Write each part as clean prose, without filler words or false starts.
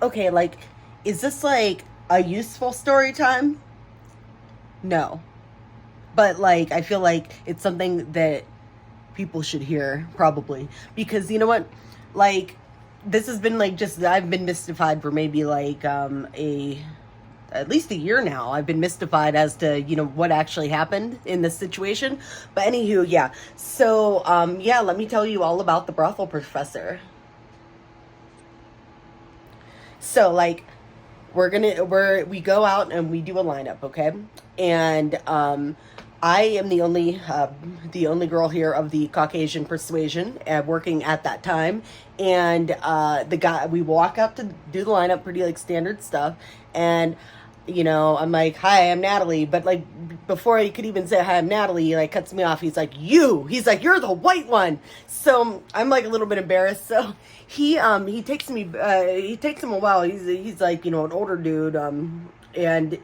okay, like, is this like a useful story time? No. But like, I feel like it's something that people should hear, probably. Because you know what? Like, this has been like just, I've been mystified for maybe like at least a year now. I've been mystified as to, what actually happened in this situation. But anywho, yeah. So, yeah, let me tell you all about the brothel professor. So, like, we go out and we do a lineup, okay? And I am the only girl here of the Caucasian persuasion, working at that time. And the guy, we walk out to do the lineup, pretty like standard stuff. And I'm like, "Hi, I'm Natalie," but like before he could even say, "Hi, I'm Natalie," he like cuts me off. He's like, He's like, "You're the white one." So I'm like a little bit embarrassed. So he takes me. He takes him a while. He's like, an older dude. And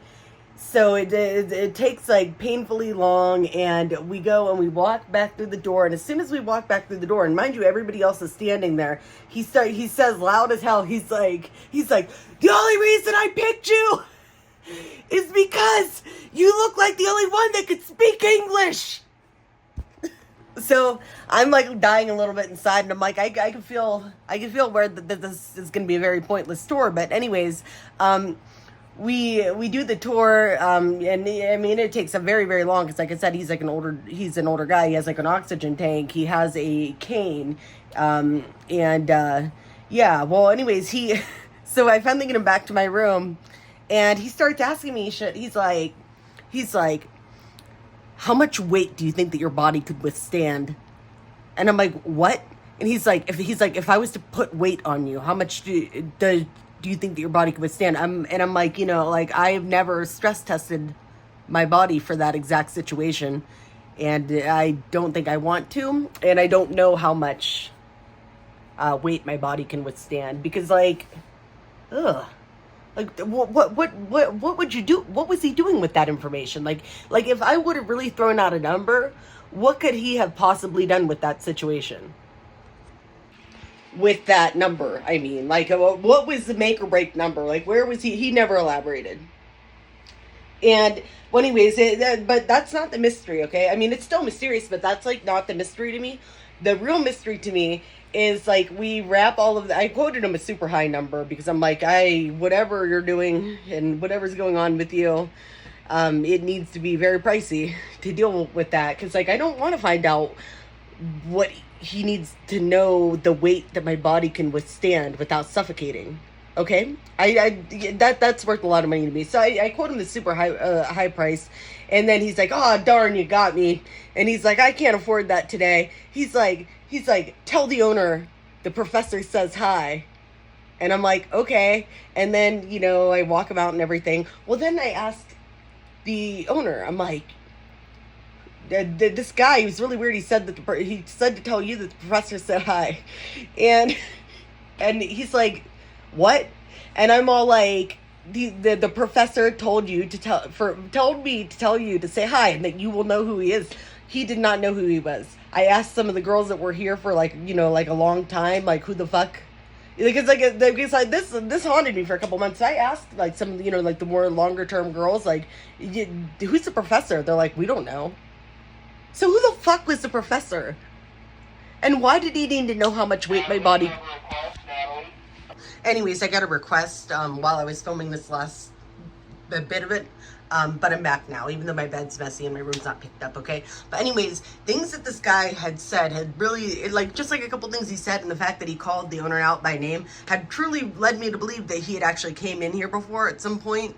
so it takes like painfully long, and we go and we walk back through the door. And as soon as we walk back through the door, and mind you, everybody else is standing there, he says loud as hell, he's like, "The only reason I picked you is because you look like the only one that could speak English." So I'm like dying a little bit inside, and I'm like, I can feel where that this is going to be a very pointless tour. But anyways, we do the tour, and I mean it takes a very very long, because like I said, he's an older guy. He has like an oxygen tank. He has a cane, and yeah. Well, anyways, so I finally get him back to my room, and he starts asking me shit. He's like, "How much weight do you think that your body could withstand?" And I'm like, "What?" And he's like, "If I was to put weight on you, how much do you think that your body could withstand?" I'm like, like, I've never stress tested my body for that exact situation, and I don't think I want to, and I don't know how much weight my body can withstand, because like, ugh. Like, what would you do? What was he doing with that information? Like if I would have really thrown out a number, what could he have possibly done with that situation? With that number, I mean, like, what was the make or break number? Like, where was he? He never elaborated. And well, anyways, but that's not the mystery, okay? I mean, it's still mysterious, but that's like not the mystery to me. The real mystery to me is like, we wrap all of the, I quoted him a super high number, because I'm like, whatever you're doing and whatever's going on with you, it needs to be very pricey to deal with that, because like, I don't want to find out what he needs to know, the weight that my body can withstand without suffocating. Okay, that's worth a lot of money to me. So I quote him the super high price, and then he's like, "Oh darn, you got me." And he's like, "I can't afford that today." He's like, "Tell the owner the professor says hi." And I'm like, "Okay." And then I walk him out and everything. Well, then I asked the owner. I'm like, "This guy, he was really weird. He said he said to tell you that the professor said hi," and he's like, "What?" And I'm all like, the professor told me to tell you to say hi, and that you will know who he is. He did not know who he was. I asked some of the girls that were here for like like a long time, like, who the fuck. Because like this haunted me for a couple months. I asked like some like the more longer term girls, like, "Who's the professor?" They're like, "We don't know." So who the fuck was the professor? And why did he need to know how much weight my body? Anyways, I got a request while I was filming this last bit of it. But I'm back now, even though my bed's messy and my room's not picked up, okay? But anyways, things that this guy had said had really, like, just like a couple things he said, and the fact that he called the owner out by name had truly led me to believe that he had actually came in here before at some point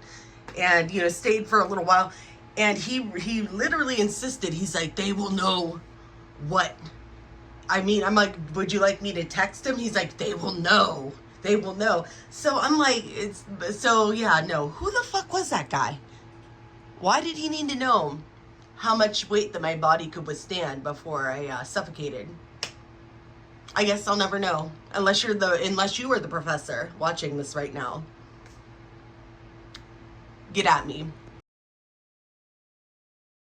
and, stayed for a little while. And he literally insisted, he's like, "They will know what." I mean, I'm like, "Would you like me to text him?" He's like, "They will know. They will know." So I'm like, yeah, no. Who the fuck was that guy? Why did he need to know how much weight that my body could withstand before I suffocated? I guess I'll never know, unless you are the professor watching this right now. Get at me.